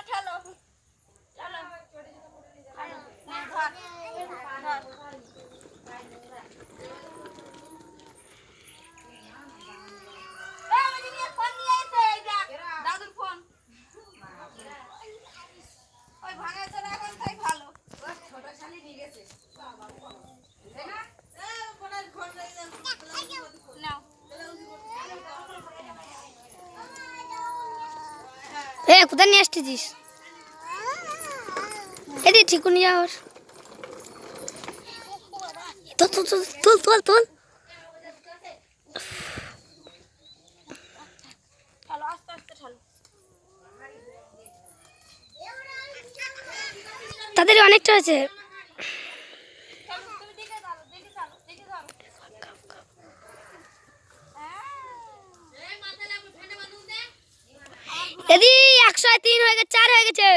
ঠেলো চলো দাদুর ফোন ওই ভাঙা চলে এখন তাই ভালো ছোট শালি নিয়ে গেছে কোথায় নিয়ে আসতেছিস? এদি ঠিক নিয়ে আর তোল তোল তোল তোল তোল তাদের অনেকটা আছে। এদি 103 হয়ে গেছে, 4 হয়ে গেছে।